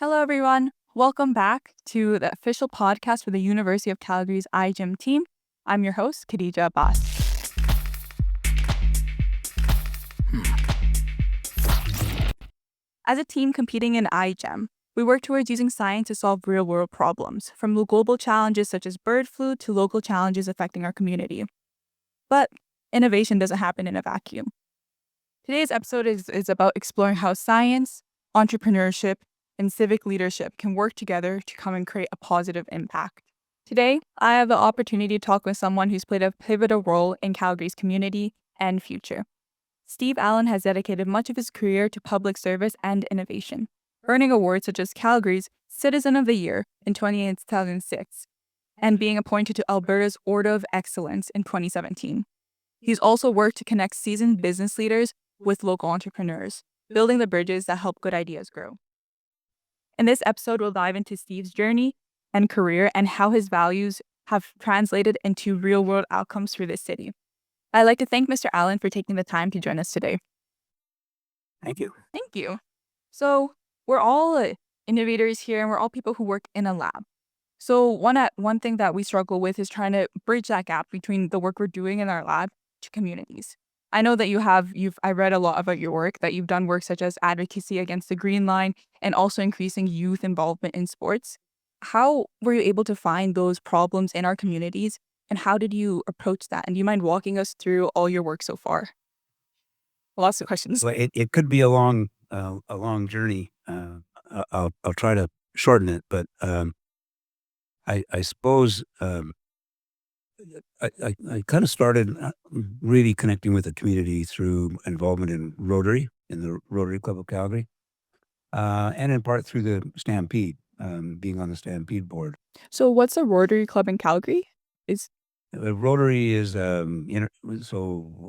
Hello, everyone. Welcome back to the official podcast for the University of Calgary's iGym team. I'm your host, Khadija Abbas. As a team competing in iGym, we work towards using science to solve real-world problems, from global challenges such as bird flu to local challenges affecting our community. But innovation doesn't happen in a vacuum. Today's episode is about exploring how science, entrepreneurship, and civic leadership can work together to come and create a positive impact. Today, I have the opportunity to talk with someone who's played a pivotal role in Calgary's community and future. Steve Allan has dedicated much of his career to public service and innovation, earning awards such as Calgary's Citizen of the Year in 2006 and being appointed to Alberta's Order of Excellence in 2017. He's also worked to connect seasoned business leaders with local entrepreneurs, building the bridges that help good ideas grow. In this episode, we'll dive into Steve's journey and career and how his values have translated into real-world outcomes for this city. I'd like to thank Mr. Allan for taking the time to join us today. Thank you. Thank you. So we're all innovators here, and we're all people who work in a lab. So one thing that we struggle with is trying to bridge that gap between the work we're doing in our lab to communities. I know that I read a lot about your work, that you've done work such as advocacy against the Green Line and also increasing youth involvement in sports. How were you able to find those problems in our communities, and how did you approach that? And do you mind walking us through all your work so far? Lots of questions. Well, it could be a long journey. I'll try to shorten it, but I suppose I kind of started really connecting with the community through involvement in Rotary, in the Rotary Club of Calgary, and in part through the Stampede, being on the Stampede board. So what's a Rotary Club in Calgary? Rotary is about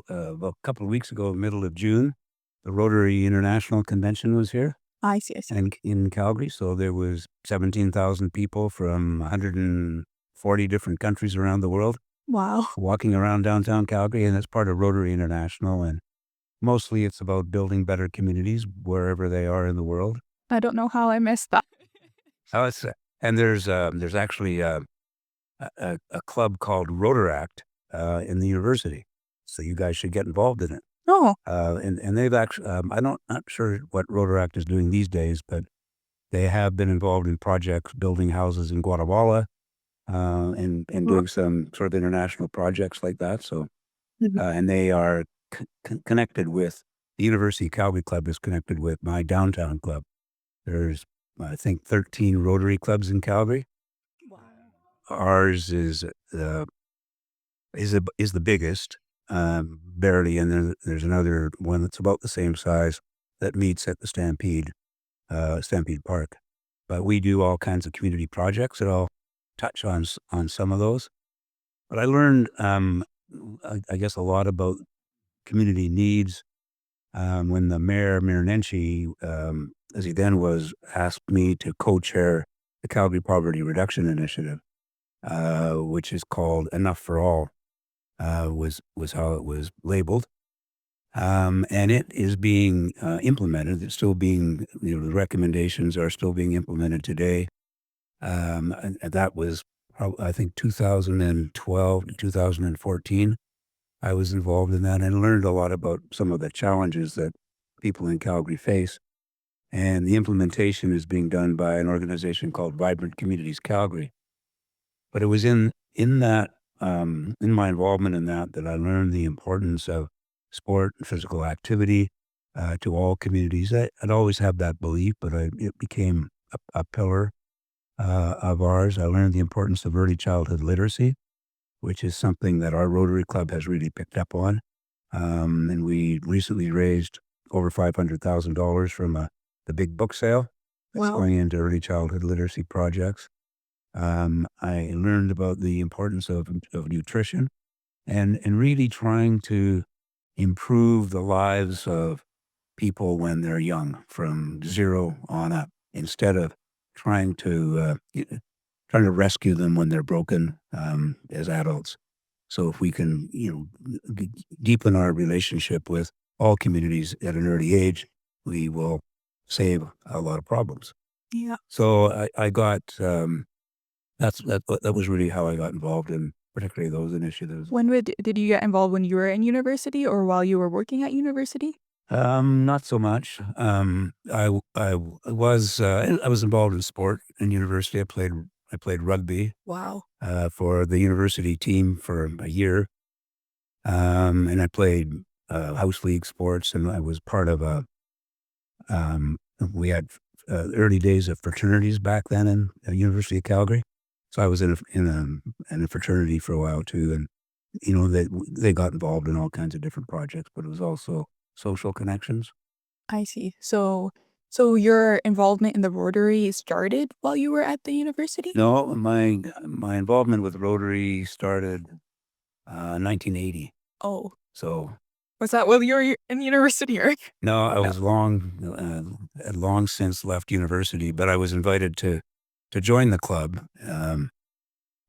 a couple of weeks ago, middle of June, the Rotary International Convention was here. I see. And in Calgary. So there was 17,000 people from 140 different countries around the world Wow. walking around downtown Calgary, and it's part of Rotary International. And mostly it's about building better communities wherever they are in the world. I don't know how I missed that. And there's actually a club called Rotaract in the university. So you guys should get involved in it. Oh, And they've actually, not sure what Rotaract is doing these days, but they have been involved in projects, building houses in Guatemala, and doing some sort of international projects like that. So, and they are connected with, the University Calgary Club is connected with my downtown club. There's, I think, 13 Rotary clubs in Calgary. wow. Ours is the biggest. Barely, and then there's another one that's about the same size that meets at the Stampede Park. But we do all kinds of community projects, and I'll touch on some of those. But I learned, I guess, a lot about community needs when the Mayor Nenshi, as he then was, asked me to co-chair the Calgary Poverty Reduction Initiative, which is called Enough for All. Was how it was labeled. And it is being implemented. It's still being, the recommendations are still being implemented today. And that was, I think, 2012 to 2014. I was involved in that and learned a lot about some of the challenges that people in Calgary face. And the implementation is being done by an organization called Vibrant Communities Calgary. But it was in that, in my involvement in that I learned the importance of sport and physical activity to all communities. I'd always had that belief, but it became a pillar of ours. I learned the importance of early childhood literacy, which is something that our Rotary Club has really picked up on. And we recently raised over $500,000 from the big book sale that's going into early childhood literacy projects. I learned about the importance of nutrition and really trying to improve the lives of people when they're young, from zero on up, instead of trying to rescue them when they're broken as adults. So if we can, deepen our relationship with all communities at an early age, we will save a lot of problems. Yeah. So I got that was really how I got involved in particularly those initiatives. Did you get involved when you were in university or while you were working at university? Not so much. I was involved in sport in university. I played rugby Wow. for the university team for a year, and I played house league sports, and I was part of a. Um, we had early days of fraternities back then in the University of Calgary, so I was in a fraternity for a while too, and they got involved in all kinds of different projects, but it was also social connections. I see. So your involvement in the Rotary started while you were at the university? No, my involvement with Rotary started 1980. Oh, So was that while you were in university or? no, I No. was had long since left university, but I was invited to join the club,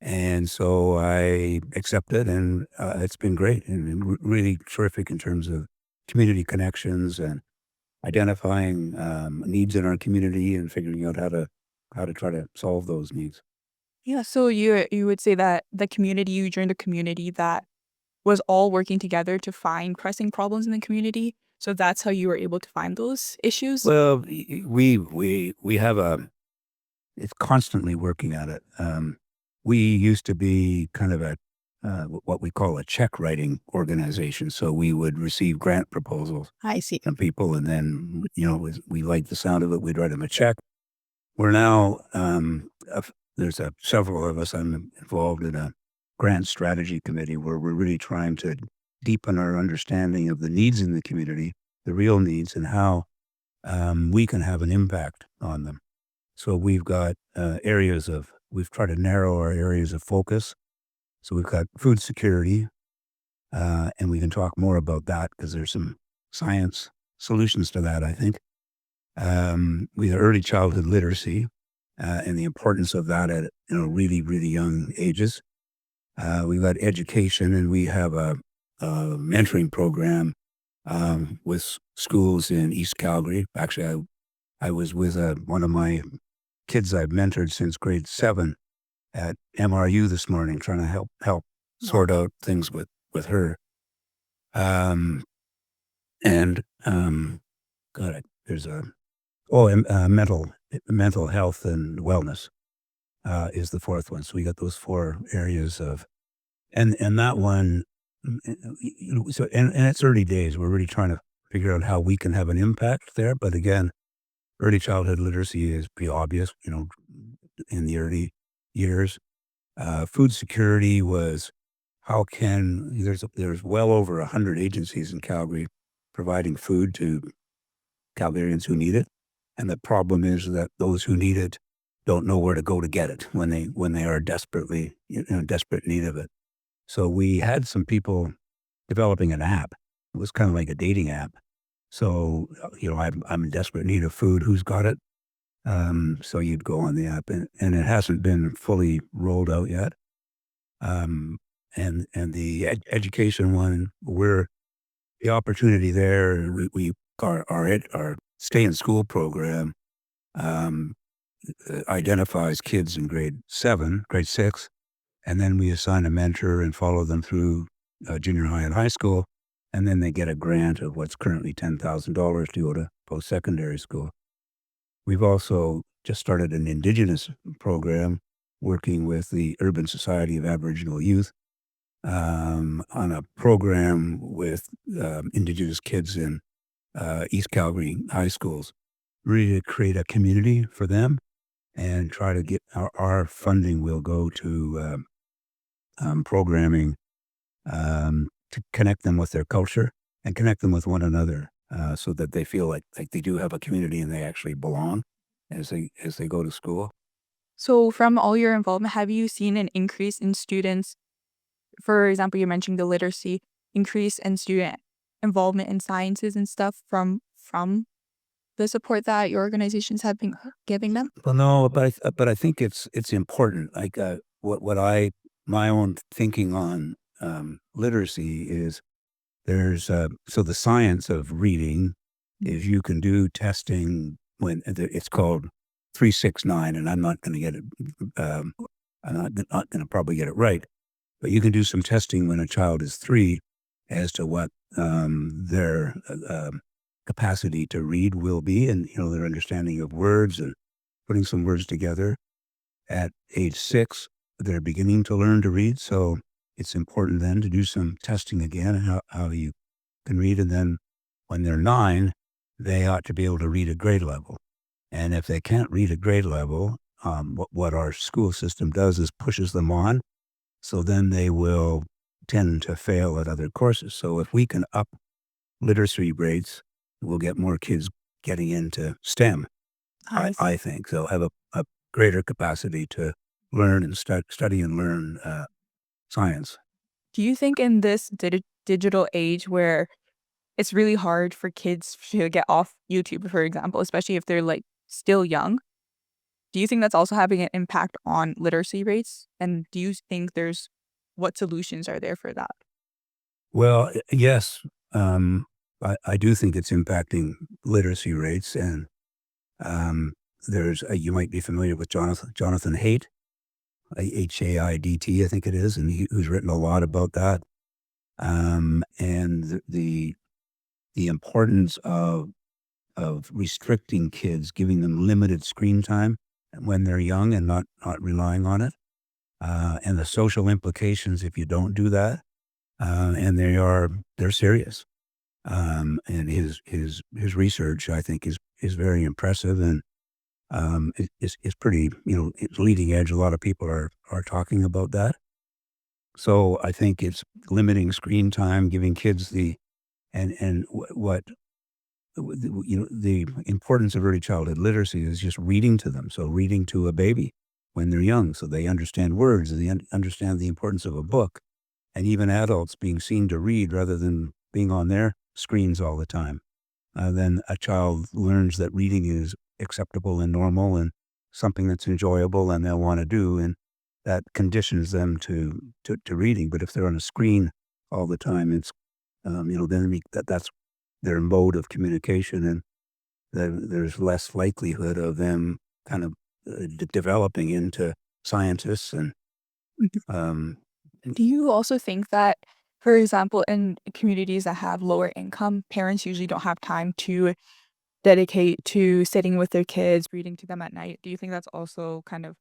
and so I accepted, and it's been great and really terrific in terms of community connections and identifying needs in our community and figuring out how to try to solve those needs. Yeah, so you would say that the community you joined a community that was all working together to find pressing problems in the community. So that's how you were able to find those issues? Well, we have it's constantly working at it. We used to be kind of a what we call a check writing organization. So we would receive grant proposals I see. from people, and then we liked the sound of it. We'd write them a check. We're now there's several of us. I'm involved in a grant strategy committee where we're really trying to deepen our understanding of the needs in the community, the real needs, and how we can have an impact on them. So we've got we've tried to narrow our areas of focus. So we've got food security, and we can talk more about that because there's some science solutions to that, I think. We have early childhood literacy, and the importance of that at really, really young ages. We've got education, and we have a mentoring program with schools in East Calgary. Actually, I was with one of my kids I've mentored since grade 7 at MRU this morning, trying to help sort out things with her. Um, and God, there's a and mental health and wellness is the fourth one. So we got those 4 areas of and that one. So and it's early days. We're really trying to figure out how we can have an impact there. But again, early childhood literacy is pretty obvious, in the early years. Food security was how can there's well over 100 agencies in Calgary providing food to Calgarians who need it, and the problem is that those who need it don't know where to go to get it when they are desperately desperate need of it. So we had some people developing an app. It was kind of like a dating app. So I'm in desperate need of food. Who's got it? So you'd go on the app, and it hasn't been fully rolled out yet. Um, and the education one, where the opportunity there, our stay in school program um, identifies kids in grade 6, and then we assign a mentor and follow them through junior high and high school, and then they get a grant of what's currently $10,000 to go to post secondary school. We've also just started an Indigenous program working with the Urban Society of Aboriginal Youth on a program with Indigenous kids in East Calgary high schools, really to create a community for them and try to get our funding will go to programming to connect them with their culture and connect them with one another so that they feel like they do have a community and they actually belong as they go to school. So from all your involvement, have you seen an increase in students? For example, you mentioned the literacy increase in student involvement in sciences and stuff from the support that your organizations have been giving them? Well, no, but I think it's important. Like what I my own thinking on literacy is so the science of reading is you can do testing when it's called 369, and I'm not going to get it. I'm not going to probably get it right, but you can do some testing when a child is 3 as to what their capacity to read will be, and their understanding of words and putting some words together. At age 6, they're beginning to learn to read, so it's important then to do some testing again on how you can read, and then when they're 9, they ought to be able to read at grade level. And if they can't read at grade level, what our school system does is pushes them on, so then they will tend to fail at other courses. So if we can up literacy rates, we'll get more kids getting into STEM, I I think. They'll have a greater capacity to learn and study and learn science. Do you think in this digital age where it's really hard for kids to get off YouTube, for example, especially if they're like still young, do you think that's also having an impact on literacy rates? And do you think what solutions are there for that? Well, yes, I do think it's impacting literacy rates, and you might be familiar with Jonathan Haidt, Haidt, I think it is, and who's written a lot about that. And the importance of restricting kids, giving them limited screen time when they're young and not relying on it, and the social implications if you don't do that, and they're serious. And his research, I think, is very impressive, and is pretty, it's leading edge. A lot of people are talking about that. So I think it's limiting screen time, giving kids what the importance of early childhood literacy is just reading to them. So reading to a baby when they're young, so they understand words and they understand the importance of a book, and even adults being seen to read rather than being on their screens all the time. Then a child learns that reading is acceptable and normal and something that's enjoyable and they'll want to do, and that conditions them to reading. But if they're on a screen all the time, it's then that's their mode of communication, and there's less likelihood of them kind of developing into scientists. And um, Do you also think that, for example, in communities that have lower income, parents usually don't have time to dedicate to sitting with their kids, reading to them at night? Do you think that's also kind of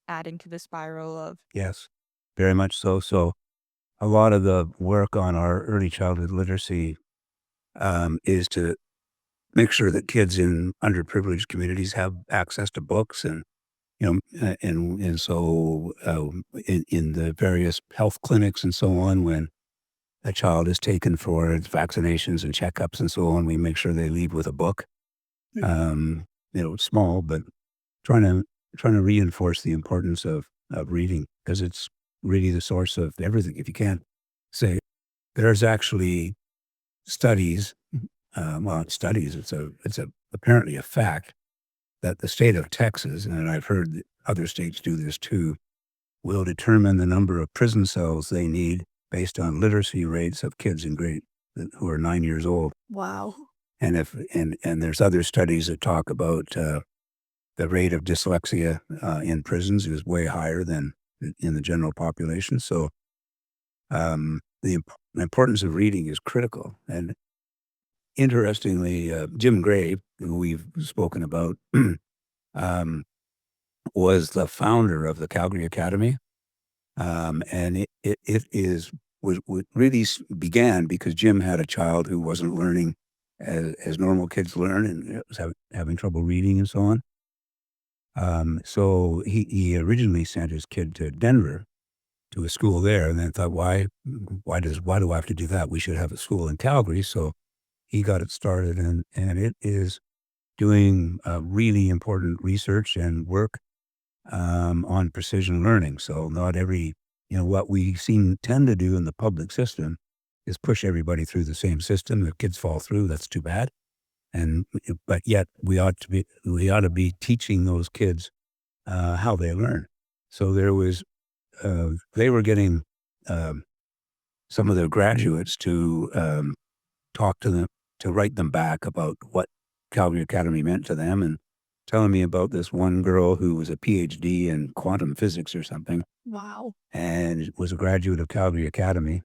adding to the spiral of yes, very much so. So a lot of the work on our early childhood literacy is to make sure that kids in underprivileged communities have access to books, and so in the various health clinics and so on, when a child is taken for its vaccinations and checkups and so on, we make sure they leave with a book. Small, but trying to reinforce the importance of reading, because it's really the source of everything. If you can't say, there's actually studies, well, studies, it's apparently a fact that the state of Texas, and I've heard that other states do this too, will determine the number of prison cells they need based on literacy rates of kids who are 9 years old. wow. And there's other studies that talk about the rate of dyslexia in prisons is way higher than in the general population. So the importance of reading is critical. And interestingly, Jim Gray, who we've spoken about, was the founder of the Calgary Academy, and was really began because Jim had a child who wasn't learning as normal kids learn, and was having trouble reading and so on. So he originally sent his kid to Denver to a school there, and then thought, why do I have to do that? We should have a school in Calgary. So he got it started, and it is doing really important research and work on precision learning. So not every, what we tend to do in the public system is push everybody through the same system. If kids fall through, that's too bad. But yet we ought to be teaching those kids how they learn. So they were getting some of their graduates to talk to them, to write them back about what Calgary Academy meant to them, and telling me about this one girl who was a PhD in quantum physics or something, Wow. and was a graduate of Calgary Academy.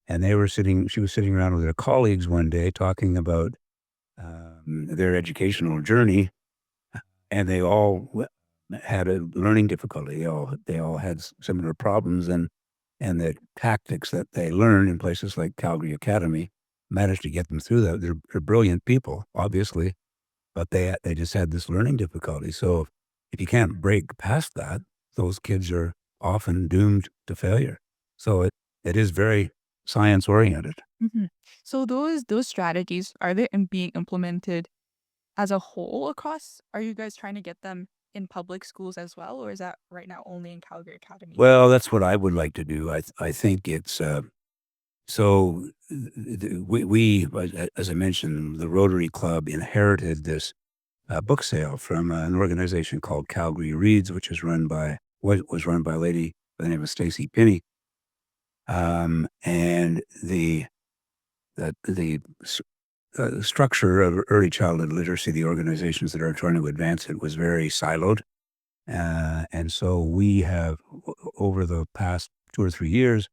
And she was sitting around with her colleagues one day talking about their educational journey, and they all had a learning difficulty. They all had similar problems, and the tactics that they learned in places like Calgary Academy managed to get them through that. They're brilliant people, obviously, but they just had this learning difficulty. So if you can't break past that, those kids are often doomed to failure. So it is very science oriented. Hmm. So those strategies, are they being implemented as a whole across? Are you guys trying to get them in public schools as well, or is that right now only in Calgary Academy? Well, that's what I would like to do. I think it's so we, as I mentioned, the Rotary Club inherited this book sale from an organization called Calgary Reads, which was run by a lady by the name of Stacy Pinney. And the structure of early childhood literacy, the organizations that are trying to advance it, was very siloed. And so we have, over the past 2 or 3 years,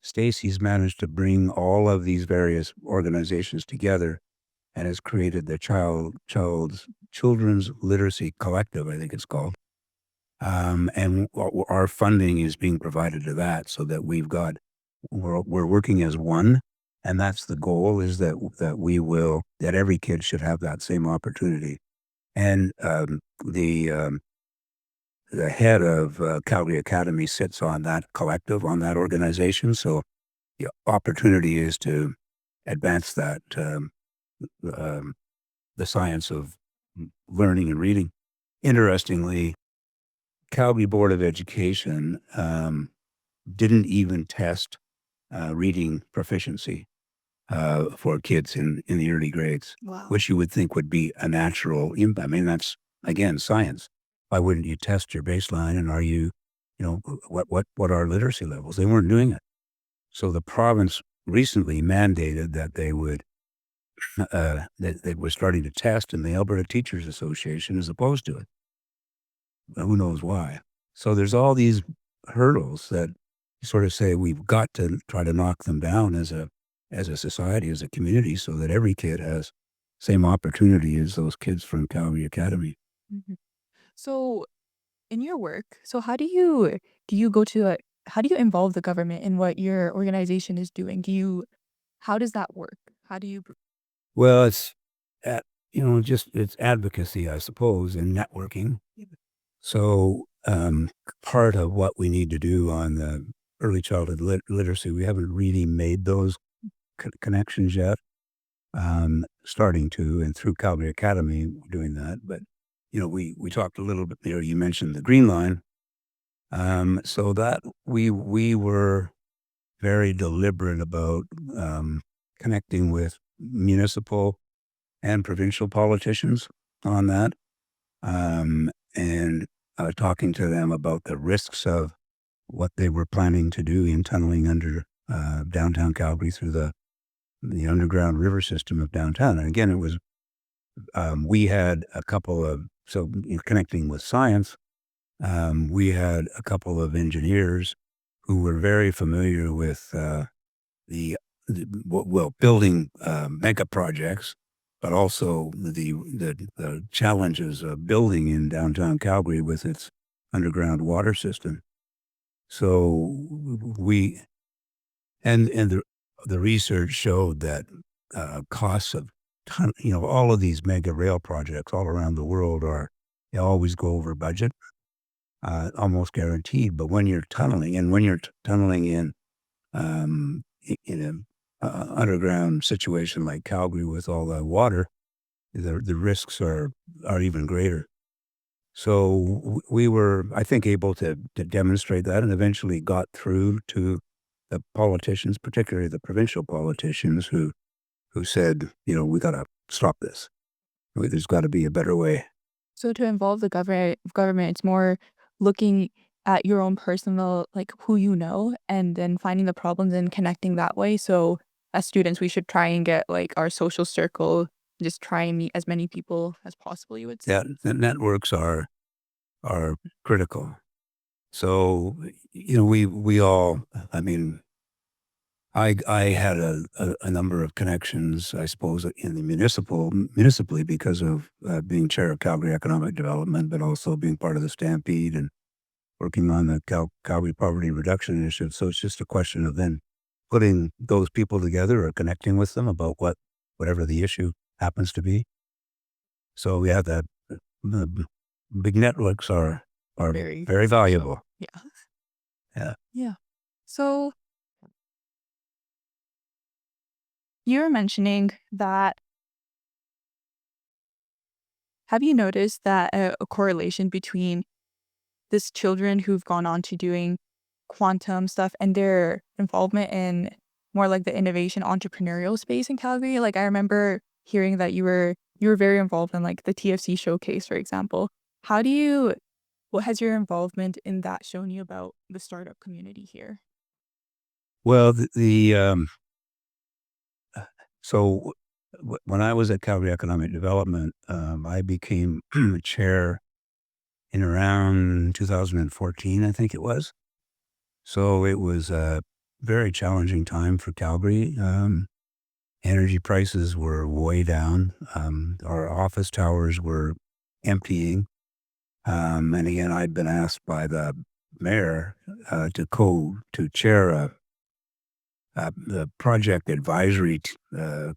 Stacy's managed to bring all of these various organizations together and has created the Children's Literacy Collective, I think it's called. And our funding is being provided to that, so that we're working as one, and that's the goal, is that every kid should have that same opportunity. And the head of Calgary Academy sits on that collective, on that organization. So the opportunity is to advance that um, the science of learning and reading. Interestingly, Calgary Board of Education didn't even test reading proficiency for kids in the early grades, Wow. which you would think would be a natural impact. I mean, that's, again, science. Why wouldn't you test your baseline, and are you, what are literacy levels? They weren't doing it. So the province recently mandated that that they were starting to test, and the Alberta Teachers Association is opposed to it. Who knows why? So there's all these hurdles that sort of say we've got to try to knock them down as a society, as a community, so that every kid has same opportunity as those kids from Calgary Academy. Mhm. So in your work, so how do you go to how do you involve the government in what your organization is doing? How does that work? How do you Well, it's at, just it's advocacy, I suppose, and networking. So part of what we need to do on the early childhood literacy, we haven't really made those connections yet. Starting to, and through Calgary Academy, we're doing that. But we talked a little bit there. You mentioned the Green Line, so that we were very deliberate about connecting with municipal and provincial politicians on that, and talking to them about the risks of what they were planning to do in tunneling under downtown Calgary through the underground river system of downtown. And again, it was we had a couple of connecting with science. We had a couple of engineers who were very familiar with the, building mega projects, but also the challenges of building in downtown Calgary with its underground water system. So we and the research showed that costs of all of these mega rail projects all around the world they always go over budget, almost guaranteed. But when you're tunneling, and when you're tunneling in a underground situation like Calgary with all the water, the risks are even greater. So we were, I think, able to demonstrate that, and eventually got through to the politicians, particularly the provincial politicians, who said, we got to stop this. There's got to be a better way. So to involve the government, it's more looking at your own personal, like who you know, and then finding the problems and connecting that way. So as students, we should try and get like our social circle just try and meet as many people as possible, you would say? Yeah, the networks are critical. So, we all, I mean, I had a number of connections, I suppose, in the municipally because of being chair of Calgary Economic Development, but also being part of the Stampede and working on the Calgary Poverty Reduction Initiative. So it's just a question of then putting those people together or connecting with them about whatever the issue happens to be. So we have that. The big networks are Very very essential. valuable. Yeah. Yeah. Yeah. So you were mentioning that have you noticed that a correlation between this children who've gone on to doing quantum stuff and their involvement in more like the innovation entrepreneurial space in Calgary? Like I remember hearing that you were very involved in like the TFC showcase, for example. How do you what has your involvement in that shown you about the startup community here? Well, so when I was at Calgary Economic Development, I became chair in around 2014, I think it was. So it was a very challenging time for Calgary. Energy prices were way down. Our office towers were emptying. And again, I'd been asked by the mayor to chair the project advisory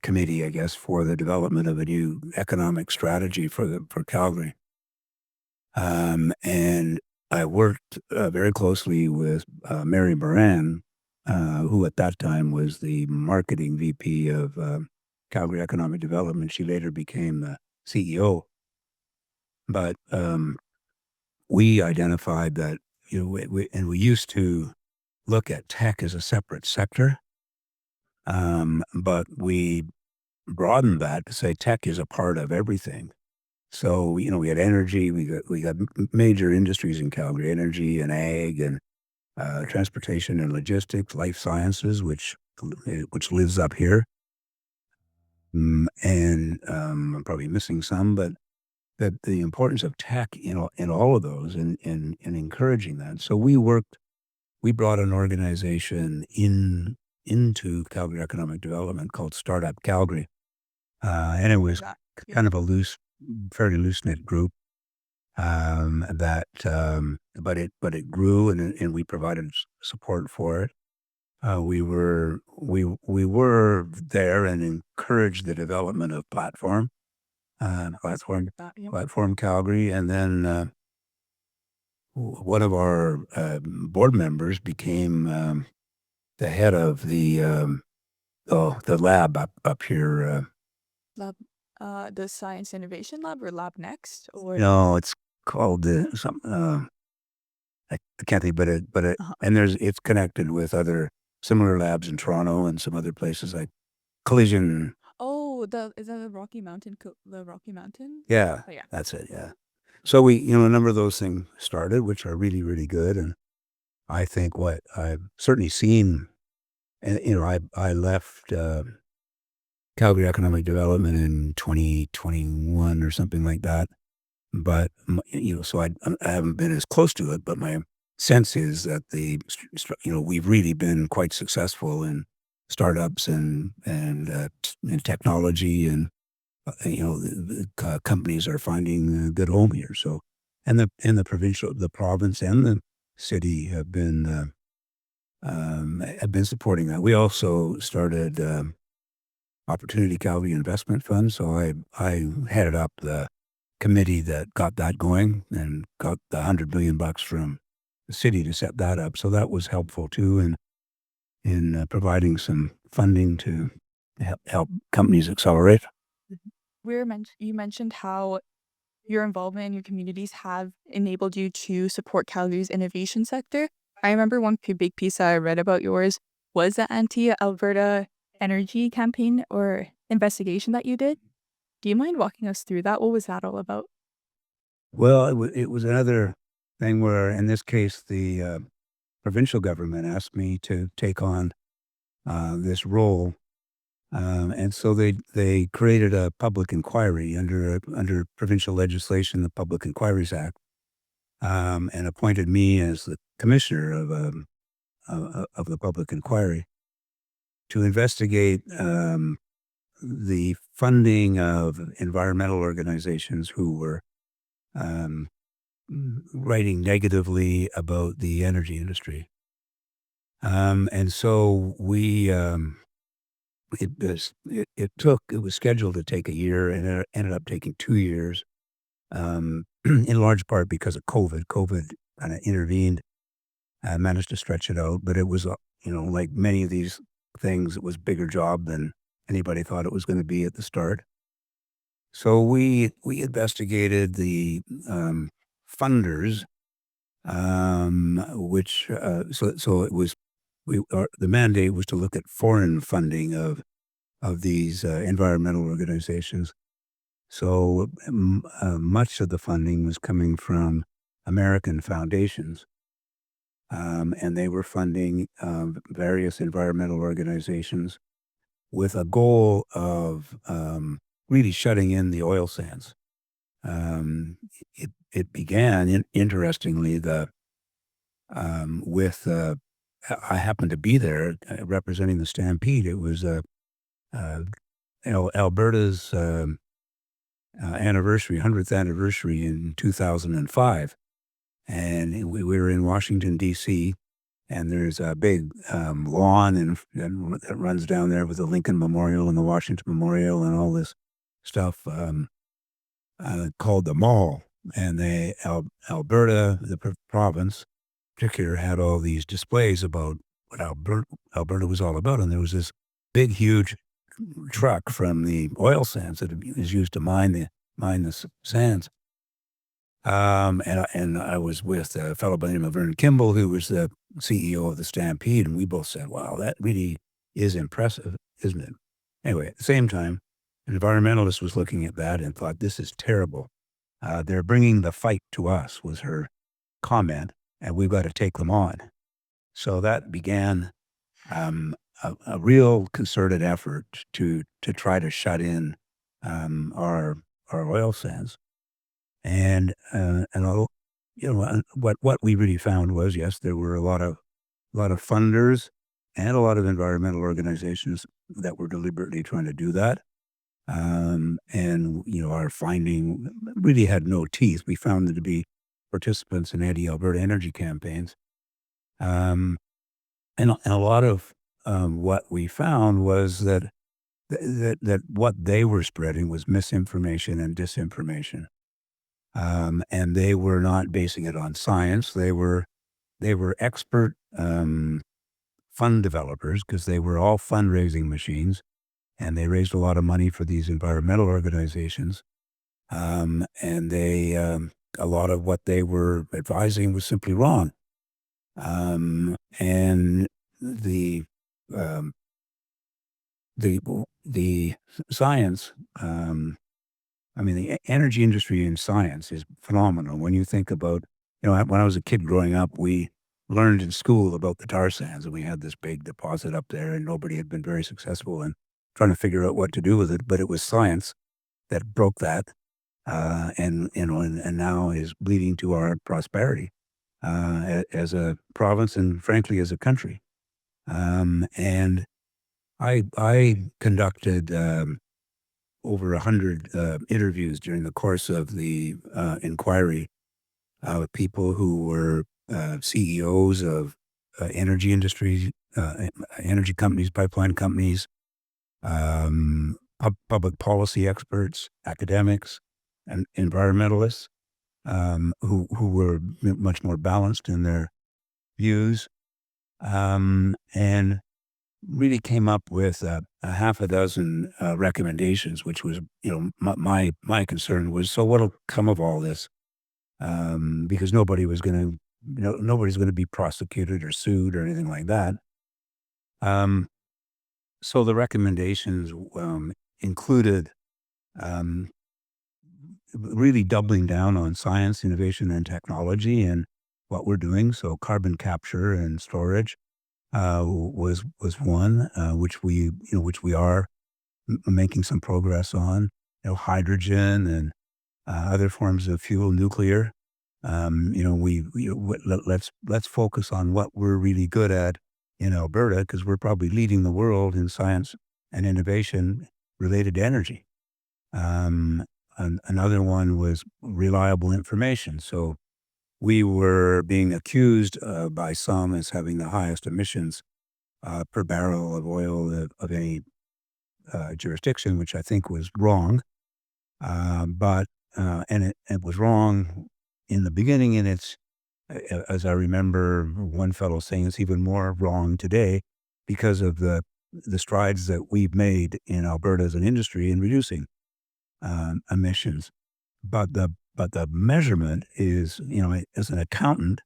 committee, I guess, for the development of a new economic strategy for Calgary. And I worked very closely with Mary Moran, who at that time was the marketing VP of Calgary Economic Development. She later became the CEO. But we identified that, and we used to look at tech as a separate sector, but we broadened that to say tech is a part of everything. So, we had energy, we got major industries in Calgary, energy and ag and transportation and logistics, life sciences, which lives up here. And I'm probably missing some, but that the importance of tech in all of those and encouraging that. So we brought an organization into Calgary Economic Development called Startup Calgary. And it was That kind of a fairly loose knit group. But it grew and we provided support for it. We were there and encouraged the development of that yeah. platform Calgary, and then one of our board members became the head of the lab up here. Lab the Science Innovation Lab or Lab Next or No, it's called some. I can't think, uh and it's connected with other similar labs in Toronto and some other places like Collision. oh the is that the Rocky Mountain? Yeah, Oh yeah. that's it. Yeah. So a number of those things started, which are really, really good. And I think what I've certainly seen, and I left Calgary Economic Development in 2021 or something like that. But so I haven't been as close to it. But my sense is that we've really been quite successful in startups and technology, and the companies are finding a good home here. So, and the province and the city have been supporting that. We also started Opportunity Calgary Investment Fund. So I headed up the committee that got that going and got the $100 million from the city to set that up. So that was helpful too in providing some funding to help companies accelerate. You mentioned how your involvement in your communities have enabled you to support Calgary's innovation sector. I remember one big piece that I read about yours was the anti-Alberta energy campaign or investigation that you did. Do you mind walking us through that? What was that all about? Well, it was another thing where, in this case, the provincial government asked me to take on this role And so they created a public inquiry under provincial legislation, the Public Inquiries Act, and appointed me as the commissioner of the public inquiry to investigate the funding of environmental organizations who were um, writing negatively about the energy industry. And so it was scheduled to take a year, and it ended up taking 2 years, in large part because of COVID. COVID kind of intervened, managed to stretch it out, but it was, like many of these things, it was a bigger job than anybody thought it was going to be at the start. So we investigated the funders, which so it was the mandate was to look at foreign funding of these environmental organizations. So much of the funding was coming from American foundations, and they were funding various environmental organizations with a goal of really shutting in the oil sands. It began, interestingly, with I happened to be there representing the Stampede. It was uh, Alberta's anniversary, 100th anniversary in 2005, and we were in Washington D.C. And there's a big lawn and that runs down there with the Lincoln Memorial and the Washington Memorial and all this stuff. Called the Mall, and Alberta, the province, in particular, had all these displays about what Alberta was all about, and there was this big, huge truck from the oil sands that is used to mine the sands. And I was with a fellow by the name of Vernon Kimball, who was the CEO of the Stampede, and we both said, "Wow, that really is impressive, isn't it?" Anyway, at the same time, an environmentalist was looking at that and thought, "This is terrible. They're bringing the fight to us," was her comment, "and we've got to take them on." So that began a real concerted effort to try to shut in our oil sands. And all, what we really found was, yes, there were a lot of funders and a lot of environmental organizations that were deliberately trying to do that. And our finding really had no teeth. We found them to be participants in anti-Alberta energy campaigns. Um, and a lot of what we found was that what they were spreading was misinformation and disinformation. And they were not basing it on science. They were expert fund developers because they were all fundraising machines, and they raised a lot of money for these environmental organizations. And a lot of what they were advising was simply wrong. And the um, the science. The energy industry in science is phenomenal. When you think about, when I was a kid growing up, we learned in school about the tar sands, and we had this big deposit up there, and nobody had been very successful in trying to figure out what to do with it. But it was science that broke that, and now is leading to our prosperity as a province and frankly as a country. And I conducted over 100 interviews during the course of the inquiry with people who were CEOs of energy industries, energy companies, pipeline companies, public policy experts, academics, and environmentalists, who were much more balanced in their views, and really came up with a half a dozen recommendations, which was, my concern was, so what'll come of all this? Because nobody's going to be prosecuted or sued or anything like that. Um, so the recommendations included um, really doubling down on science, innovation, and technology and what we're doing. So carbon capture and storage was one, which we are. making some progress on, hydrogen and other forms of fuel, nuclear. Let's focus on what we're really good at in Alberta, because we're probably leading the world in science and innovation related to energy. Another one was reliable information. So we were being accused by some as having the highest emissions per barrel of oil of any jurisdiction, which I think was wrong. It was wrong in the beginning, and it's, as I remember one fellow saying, it's even more wrong today because of the strides that we've made in Alberta as an industry in reducing emissions. But the measurement is, as an accountant,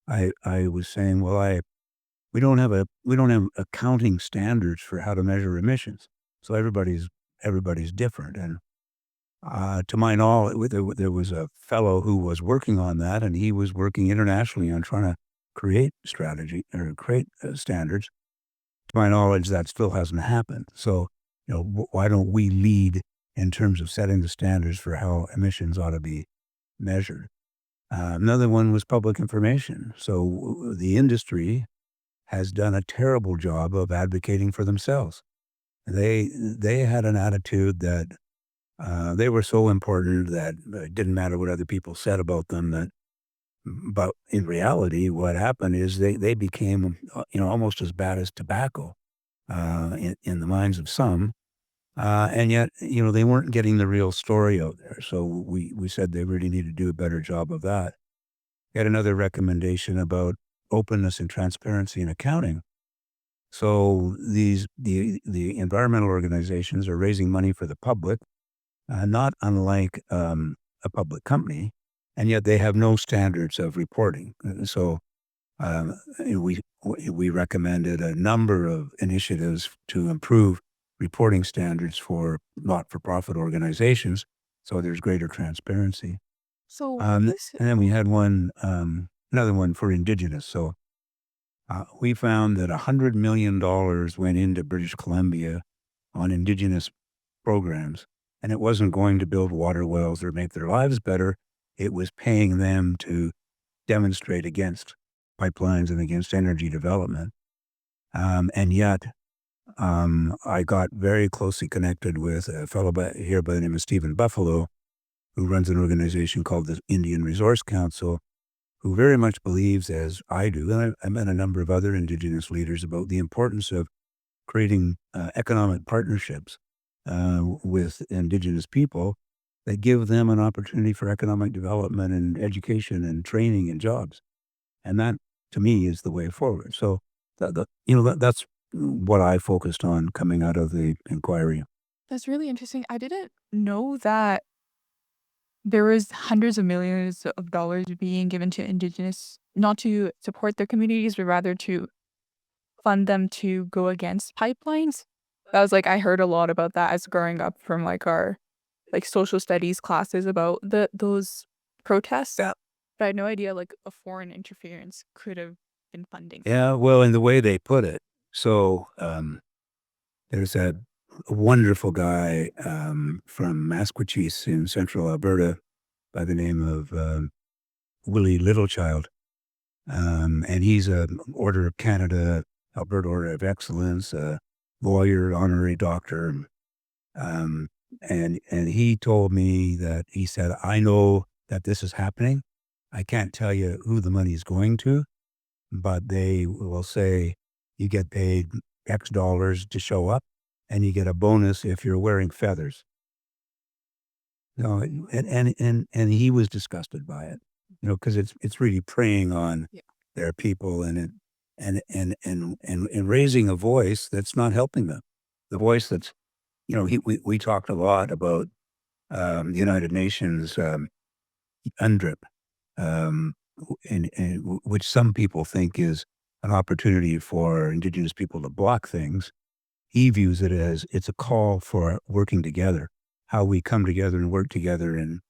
I was saying, well, we don't have accounting standards for how to measure emissions. So everybody's different. And to my knowledge, there was a fellow who was working on that, and he was working internationally on trying to create strategy or create standards. To my knowledge, that still hasn't happened. So, why don't we lead in terms of setting the standards for how emissions ought to be measured? Another one was public information. So the industry has done a terrible job of advocating for themselves. They had an attitude that they were so important that it didn't matter what other people said about them. But in reality, what happened is they became, almost as bad as tobacco in the minds of some. And yet, they weren't getting the real story out there. So we said they really need to do a better job of that. We had another recommendation about openness and transparency in accounting. So the environmental organizations are raising money for the public, not unlike a public company, and yet they have no standards of reporting. So we recommended a number of initiatives to improve reporting standards for not-for-profit organizations, so there's greater transparency. So And this then we had another one for Indigenous. So we found that $100 million went into British Columbia on Indigenous programs, and it wasn't going to build water wells or make their lives better. It was paying them to demonstrate against pipelines and against energy development. And yet, I got very closely connected with a fellow here by the name of Stephen Buffalo, who runs an organization called the Indian Resource Council, who very much believes, as I do, and I met a number of other Indigenous leaders, about the importance of creating economic partnerships with Indigenous people that give them an opportunity for economic development and education and training and jobs. And that, to me, is the way forward. So that's what I focused on coming out of the inquiry. That's really interesting. I didn't know that there was hundreds of millions of dollars being given to Indigenous, not to support their communities, but rather to fund them to go against pipelines. That was like I heard a lot about that as growing up from like our social studies classes about those protests. Yeah. But I had no idea like a foreign interference could have been funding. Yeah, well, in the way they put it. So there's a wonderful guy from Masquachese in central Alberta by the name of Willie Littlechild. And he's a Order of Canada, Alberta Order of Excellence, a lawyer, honorary doctor. And he told me that he said, I know that this is happening. I can't tell you who the money is going to, but they will say you get paid X dollars to show up and you get a bonus if you're wearing feathers. No, and he was disgusted by it, because it's really preying on Yeah. their people and raising a voice that's not helping them. The voice that's, we talked a lot about the United Nations UNDRIP, which some people think is an opportunity for Indigenous people to block things. He views it as it's a call for working together, how we come together and work together and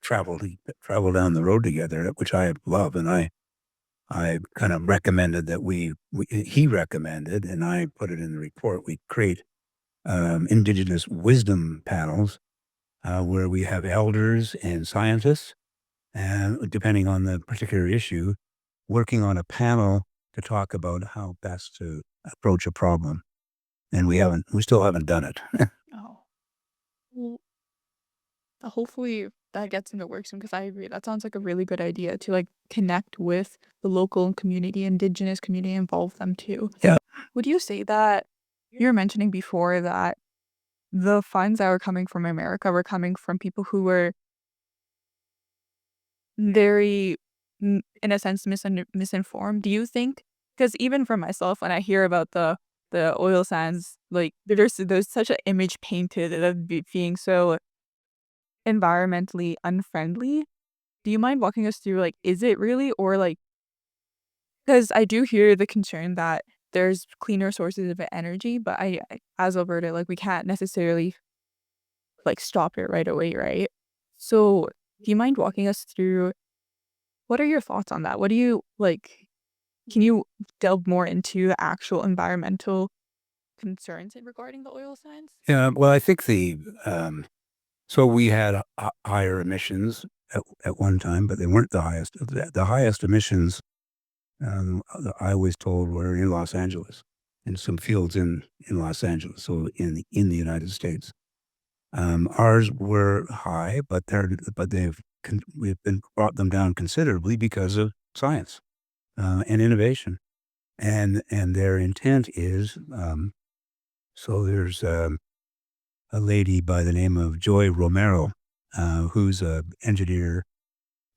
travel down the road together, which I love. And I kind of recommended that he recommended, and I put it in the report, we create Indigenous wisdom panels where we have elders and scientists, and depending on the particular issue, working on a panel to talk about how best to approach a problem. And we still haven't done it. Oh. Well, hopefully that gets into work soon because I agree. That sounds like a really good idea to like connect with the local community, indigenous community, involve them too. Yeah. Would you say that you were mentioning before that the funds that were coming from America were coming from people who were very, in a sense, misinformed? Do you think? Because even for myself, when I hear about the oil sands, like there's such an image painted of being so environmentally unfriendly. Do you mind walking us through like, is it really or like? Because I do hear the concern that there's cleaner sources of energy, but as Alberta, like we can't necessarily like stop it right away, right? So, do you mind walking us through what are your thoughts on that? What do you like? Can you delve more into the actual environmental concerns regarding the oil sands? Yeah. Well, I think so we had higher emissions at one time, but they weren't the highest. The highest emissions I was told were in Los Angeles, in some fields in Los Angeles, so in the United States. Ours were high, but we've been brought them down considerably because of science and innovation, and their intent is so there's a lady by the name of Joy Romero, who's a engineer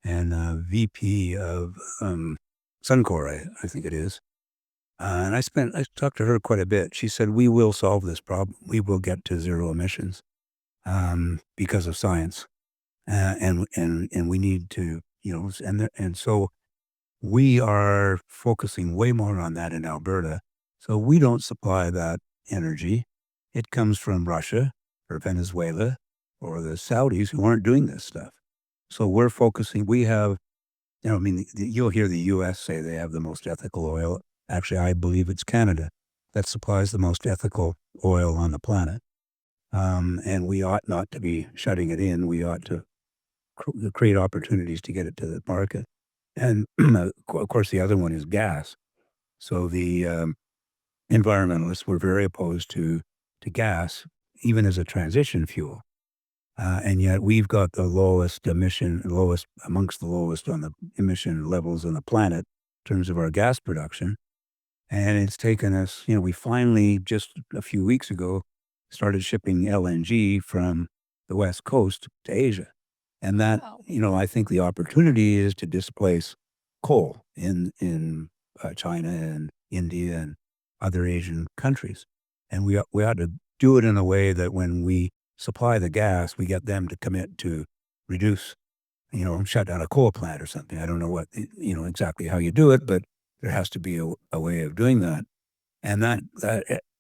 and a VP of Suncor, I think it is. And I talked to her quite a bit. She said, we will solve this problem. We will get to zero emissions because of science. And we need to, and so we are focusing way more on that in Alberta. So we don't supply that energy. It comes from Russia or Venezuela or the Saudis who aren't doing this stuff. So we're focusing, we have, I mean, you'll hear the US say they have the most ethical oil. Actually, I believe it's Canada that supplies the most ethical oil on the planet. And we ought not to be shutting it in. We ought to create opportunities to get it to the market. And of course, the other one is gas. So the environmentalists were very opposed to gas, even as a transition fuel. And yet we've got the lowest amongst the lowest on the emission levels on the planet in terms of our gas production. And it's taken us, we finally just a few weeks ago started shipping LNG from the West Coast to Asia. And that, Wow. I think the opportunity is to displace coal in China and India and other Asian countries. And we ought to do it in a way that when we supply the gas, we get them to commit to reduce, shut down a coal plant or something. I don't know exactly how you do it, but there has to be a way of doing that. And that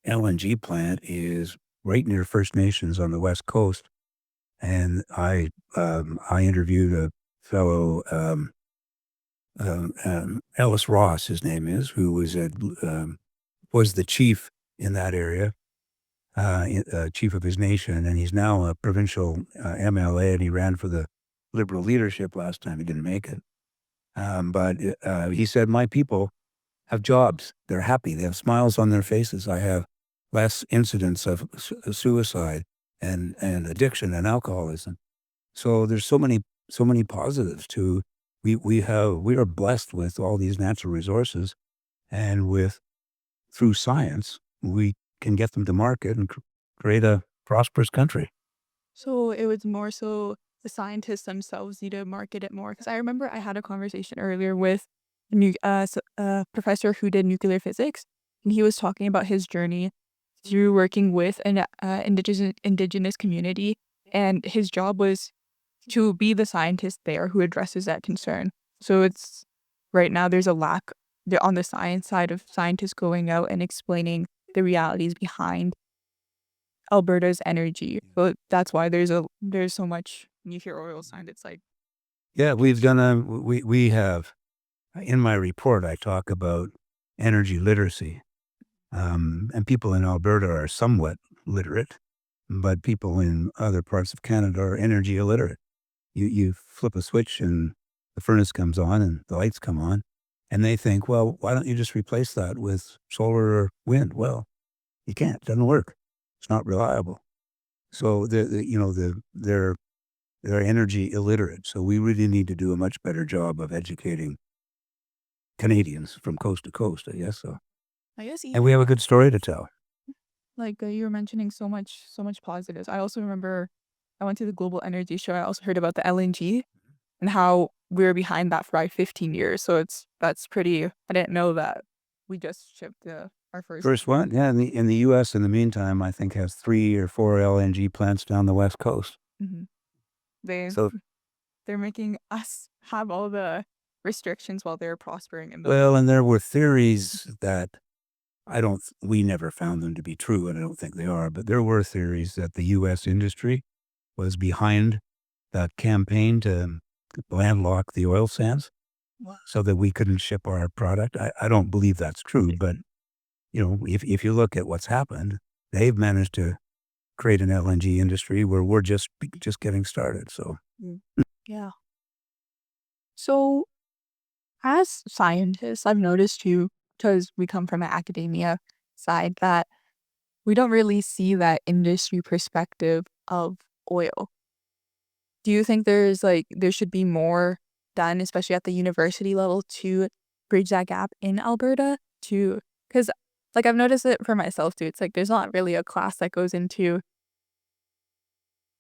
LNG plant is right near First Nations on the West Coast. And I interviewed a fellow, Ellis Ross, his name is, who was the chief in that area, chief of his nation, and he's now a provincial MLA, and he ran for the Liberal leadership last time. He didn't make it. But he said, my people have jobs. They're happy. They have smiles on their faces. I have less incidents of suicide and addiction and alcoholism. So there's so many positives to we are blessed with all these natural resources, and through science we can get them to market and create a prosperous country. So it was more so the scientists themselves need to market it more. Because I remember I had a conversation earlier with a professor who did nuclear physics, and he was talking about his journey through working with an indigenous community, and his job was to be the scientist there who addresses that concern. So it's right now there's a lack on the science side of scientists going out and explaining the realities behind Alberta's energy. But that's why there's so much when you hear oil sand, it's like Yeah, we have in my report I talk about energy literacy, and people in Alberta are somewhat literate, but people in other parts of Canada are energy illiterate. You flip a switch and the furnace comes on and the lights come on, and they think, well, why don't you just replace that with solar or wind? Well, you can't. It doesn't work. It's not reliable. So they're energy illiterate. So we really need to do a much better job of educating Canadians from coast to coast, I guess. So, I guess and we even have a good story to tell. like you were mentioning so much positives. I also remember I went to the Global Energy Show. I also heard about the LNG and how we were behind that for like 15 years. So that's pretty. I didn't know that we just shipped our first. First one, yeah. In the U.S. in the meantime, I think has 3 or 4 LNG plants down the west coast. Mhm. They So they're making us have all the restrictions while they're prospering in those. well, and there were theories that we never found them to be true, and I don't think they are, but there were theories that the U.S. industry was behind that campaign to landlock the oil sands so that we couldn't ship our product. I don't believe that's true, but if you look at what's happened, they've managed to create an LNG industry where we're just getting started. So Mm. Yeah. So as scientists, I've noticed too, because we come from an academia side, that we don't really see that industry perspective of oil. Do you think there should be more done, especially at the university level, to bridge that gap in Alberta? Because like I've noticed it for myself too. It's like there's not really a class that goes into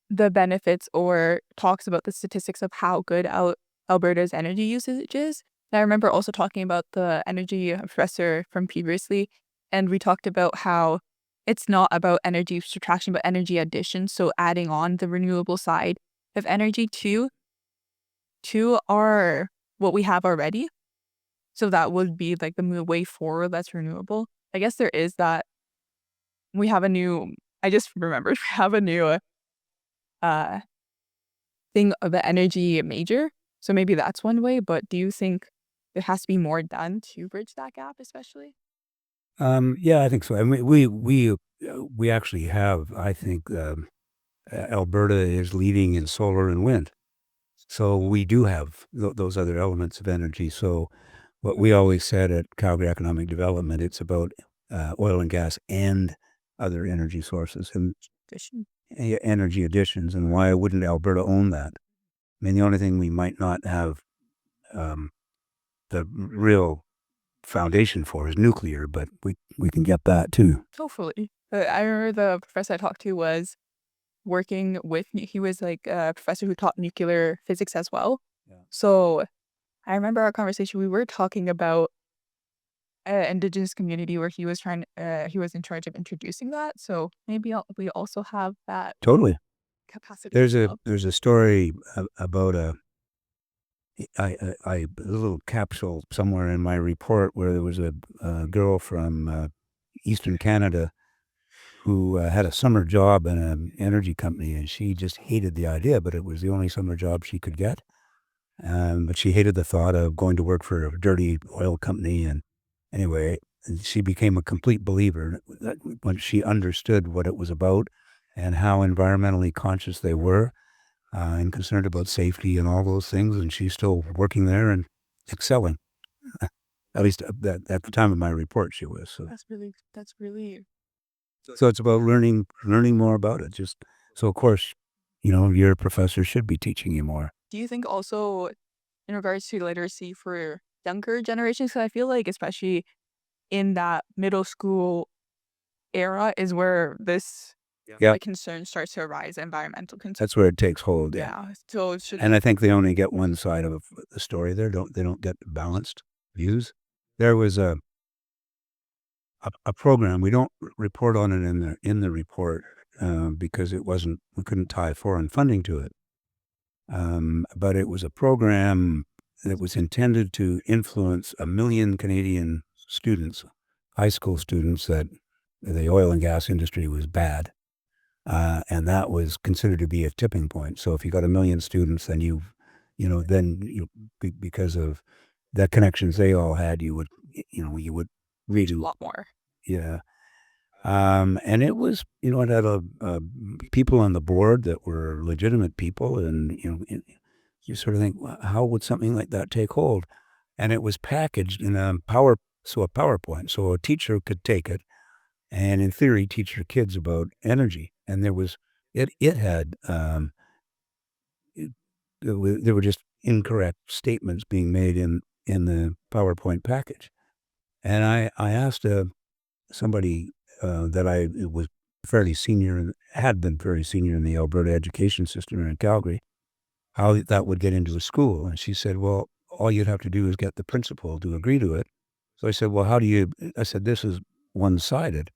the benefits or talks about the statistics of how good Alberta's energy usage is. And I remember also talking about the energy professor from previously, and we talked about how it's not about energy subtraction, but energy addition. So adding on the renewable side of energy to our what we have already. So that would be like the way forward that's renewable. I guess there is that we have a new, I just remembered we have a new uh thing of the energy major. So maybe that's one way, but do you think there has to be more done to bridge that gap, especially? yeah, I think so. I mean, we actually have. I think Alberta is leading in solar and wind. So we do have those other elements of energy. So what we always said at Calgary Economic Development, it's about oil and gas and other energy sources and Addition. energy additions. And why wouldn't Alberta own that? I mean, the only thing we might not have um, the real foundation for is nuclear, but we can get that too. Hopefully. I remember the professor I talked to was working with, he was like a professor who taught nuclear physics as well. Yeah. So I remember our conversation, we were talking about indigenous community where he was in charge of introducing that. So maybe we also have that Totally. capacity There's as a well. there's a story about a little capsule somewhere in my report where there was a girl from Eastern Canada who had a summer job in an energy company, and she just hated the idea, but it was the only summer job she could get. But she hated the thought of going to work for a dirty oil company. And anyway, she became a complete believer when she understood what it was about and how environmentally conscious they were and concerned about safety and all those things. And she's still working there and excelling. At least at the time of my report, she was. So, That's really. so it's about learning more about it. Just so, of course, your professor should be teaching you more. Do you think also in regards to literacy for younger generations? Because I feel like especially in that middle school era is where this Yeah, like concern starts to arise, environmental concern. that's where it takes hold. Yeah. Yeah. So it should. And I think they only get one side of the story there. They don't get balanced views. There was a program. We don't report on it in the report because we couldn't tie foreign funding to it. But it was a program that was intended to influence 1 million Canadian students, high school students, that the oil and gas industry was bad. And that was considered to be a tipping point. So if you got 1 million students, then because of the connections they all had, you would A really, lot more. yeah. And it was, it had people on the board that were legitimate people, and you sort of think, "Well, how would something like that take hold?" And it was packaged in a PowerPoint, so a teacher could take it and, in theory, teach your kids about energy. And it had it, there were just incorrect statements being made in the PowerPoint package. And I asked somebody that I was fairly senior and had been very senior in the Alberta education system in Calgary, how that would get into a school. And she said, "Well, all you'd have to do is get the principal to agree to it." So I said, "Well, I said, "This is one-sided.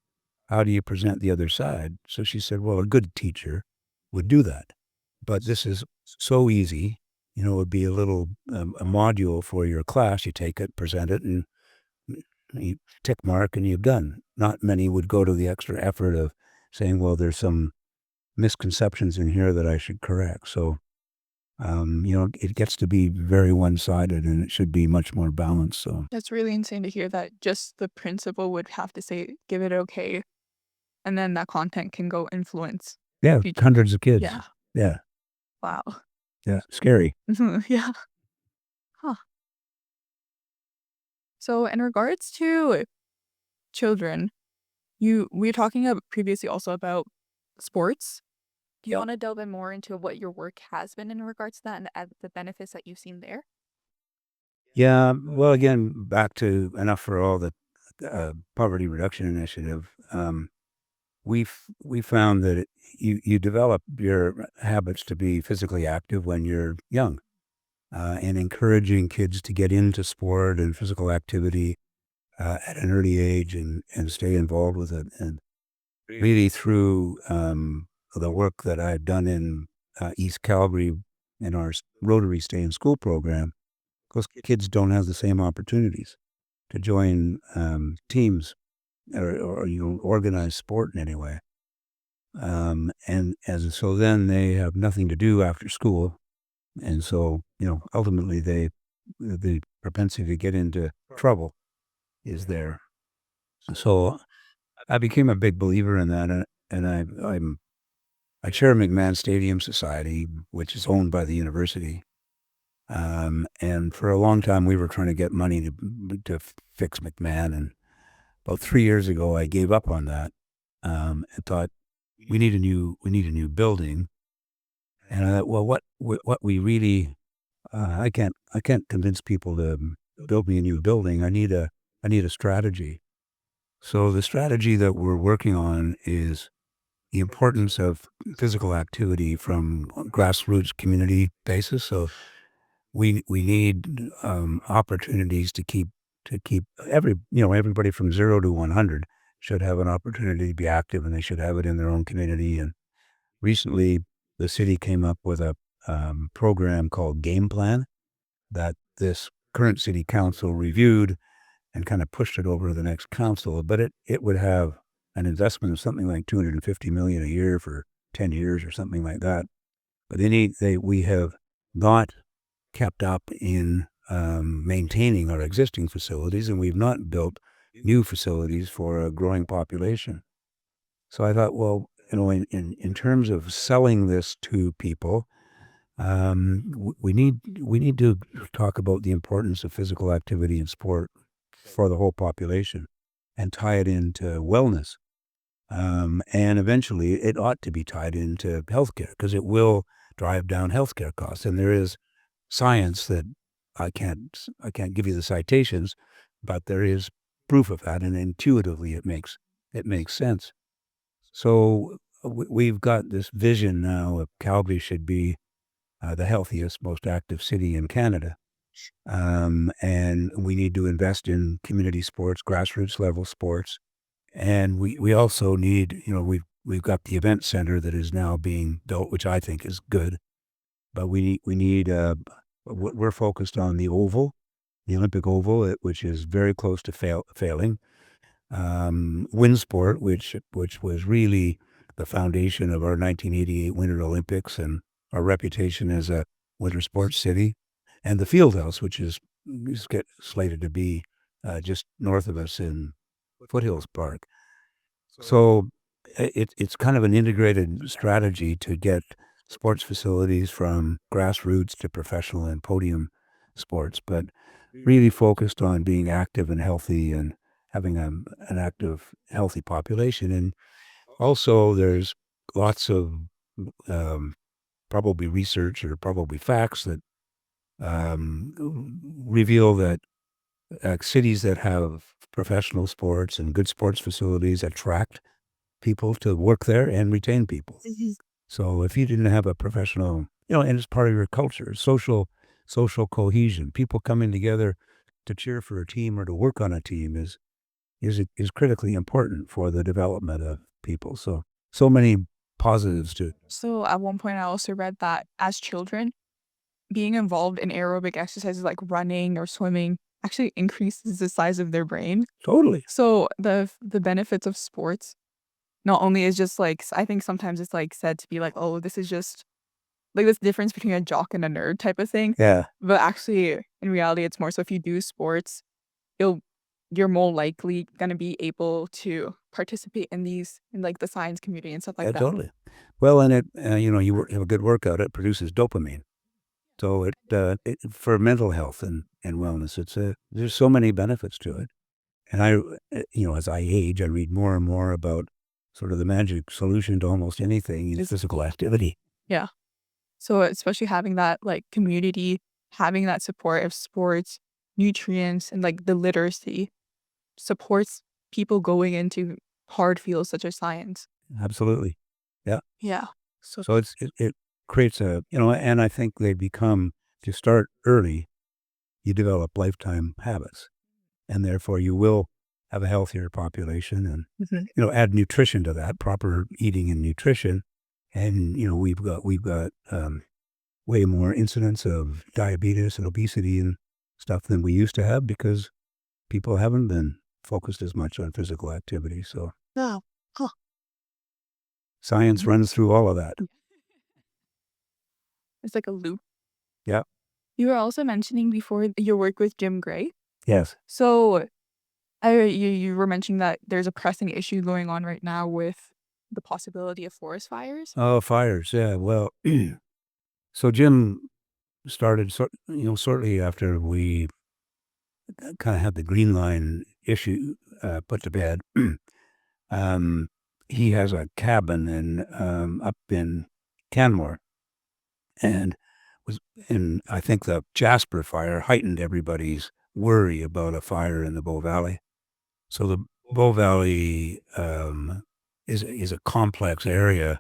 How do you present the other side?" So she said, "Well, a good teacher would do that. But this is so easy. It would be a little a module for your class. You take it, present it, and you tick mark and you're done." Not many would go to the extra effort of saying, "Well, there's some misconceptions in here that I should correct." So, it gets to be very one-sided, and it should be much more balanced. So, That's really insane to hear that just the principal would have to say, give it okay, and then that content can go influence yeah, future. hundreds of kids. Yeah. Yeah, Wow. yeah, scary. Yeah. Huh. So in regards to children, we were talking previously also about sports. Do you want to delve in more into what your work has been in regards to that and the benefits that you've seen there? Yeah, well, again, back to Enough for All, the poverty reduction initiative. We found that you develop your habits to be physically active when you're young, and encouraging kids to get into sport and physical activity at an early age, and stay involved with it. And really, through the work that I had done in East Calgary in our Rotary Stay in School program, because kids don't have the same opportunities to join teams, or organize sport in any way. And so then they have nothing to do after school. And so, ultimately the propensity to get into trouble is there. So I became a big believer in that. And I chair McMahon Stadium Society, which is owned by the university. And for a long time we were trying to get money to fix McMahon. And about 3 years ago, I gave up on that. And thought, we need a new building. And I thought, well, what we really, I can't convince people to build me a new building. I need a strategy. So the strategy that we're working on is the importance of physical activity from a grassroots community basis. So we need opportunities to keep everybody from 0 to 100 should have an opportunity to be active, and they should have it in their own community. And recently, the city came up with a program called Game Plan that this current city council reviewed and kind of pushed it over to the next council. But it would have an investment of something like $250 million a year for 10 years or something like that. But we have not kept up in maintaining our existing facilities, and we've not built new facilities for a growing population. So I thought, well, in terms of selling this to people, we need to talk about the importance of physical activity and sport for the whole population, and tie it into wellness. And eventually, it ought to be tied into healthcare, because it will drive down healthcare costs. And there is science that I can't give you the citations, but there is proof of that, and intuitively it makes sense. So we've got this vision now of Calgary should be the healthiest, most active city in Canada. And we need to invest in community sports, grassroots level sports. And we also need, we've got the event center that is now being built, which I think is good. But we need we're focused on the oval, the Olympic Oval, which is very close to failing. Wind sport, which was really the foundation of our 1988 Winter Olympics and our reputation as a winter sports city. And the field house, which is slated to be just north of us in Foothills Park. So it's kind of an integrated strategy to get sports facilities from grassroots to professional and podium sports, but really focused on being active and healthy and having an active, healthy population. And also, there's lots of um, probably research or probably facts that reveal that cities that have professional sports and good sports facilities attract people to work there and retain people. So if you didn't have a professional, and it's part of your culture, social cohesion, people coming together to cheer for a team or to work on a team is critically important for the development of people. So many positives to it. So at one point, I also read that as children, being involved in aerobic exercises like running or swimming actually increases the size of their brain. Totally. So the benefits of sports not only is just like I think sometimes it's like said to be like, oh, this is just like this difference between a jock and a nerd type of thing. Yeah, But actually, in reality, it's more so if you do sports, you'll you're more likely gonna be able to participate in these in like the science community and stuff like yeah, that. totally. Well, and have a good workout, it produces dopamine. So for mental health and wellness, there's so many benefits to it. And as I age, I read more and more about sort of the magic solution to almost anything is physical activity. Yeah. So especially having that like community, having that support of sports, nutrients, and like the literacy supports people going into hard fields such as science. Absolutely. Yeah. Yeah. So So it creates and I think if you start early, you develop lifetime habits, and therefore you will have a healthier population and, mhm. add nutrition to that, proper eating and nutrition. And, we've got way more incidence of diabetes and obesity and stuff than we used to have because people haven't been focused as much on physical activity. So Yeah. Huh. science runs through all of that. It's like a loop. Yeah. You were also mentioning before your work with Jim Gray. Yes. So you were mentioning that there's a pressing issue going on right now with the possibility of forest fires. Oh, fires. Yeah. Well, so Jim started, shortly after we kind of had the Green Line issue put to bed. um, he has a cabin up in Canmore, and was and I think the Jasper fire heightened everybody's worry about a fire in the Bow Valley. So the Bow Valley is a complex area,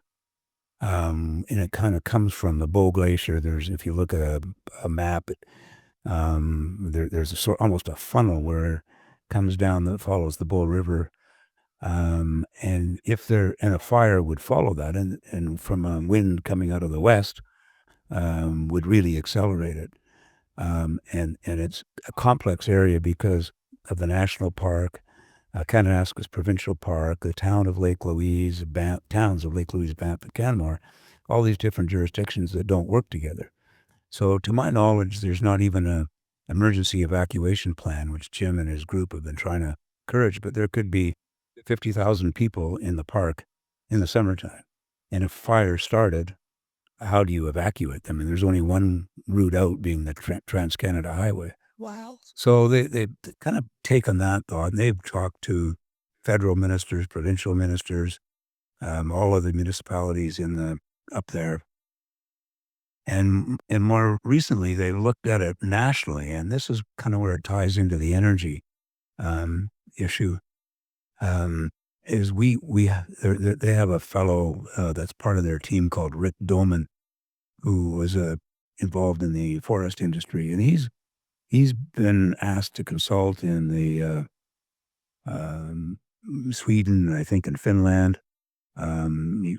and it kind of comes from the Bow Glacier. If you look at a map, there's almost a funnel where it comes down that follows the Bow River. And a fire would follow that, and from a wind coming out of the west, would really accelerate it. And it's a complex area because of the national park, Kananaskis Provincial Park, the towns of Lake Louise, Banff, and Canmore, all these different jurisdictions that don't work together. So to my knowledge, there's not even a emergency evacuation plan, which Jim and his group have been trying to encourage, but there could be 50,000 people in the park in the summertime. And if fire started, how do you evacuate them? And there's only one route out, being the Trans-Canada Highway. Wow. So they've kind of taken that thought, and they've talked to federal ministers, provincial ministers, all of the municipalities up there. And more recently, they looked at it nationally, and this is kind of where it ties into the energy issue. Um, is they have a fellow that's part of their team called Rick Doman, who was involved in the forest industry, and he's been asked to consult in the um, Sweden, I think, and Finland.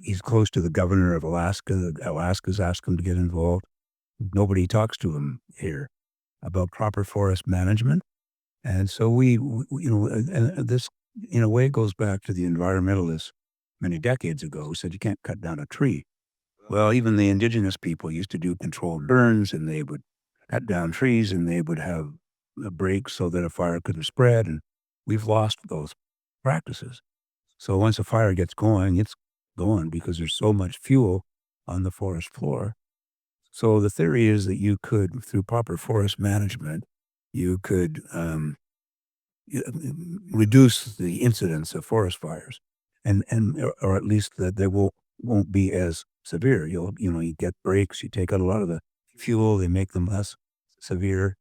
He's close to the governor of Alaska. Alaska's asked him to get involved. Nobody talks to him here about proper forest management. And so this in a way goes back to the environmentalists many decades ago who said you can't cut down a tree. Well, even the indigenous people used to do controlled burns, and they would cut down trees, and they would have a break so that a fire couldn't spread. And we've lost those practices. So once a fire gets going, it's going because there's so much fuel on the forest floor. So the theory is that you could, through proper forest management, you could reduce the incidence of forest fires, and or at least that they won't be as severe. You get breaks, you take out a lot of the fuel, they make them less severe.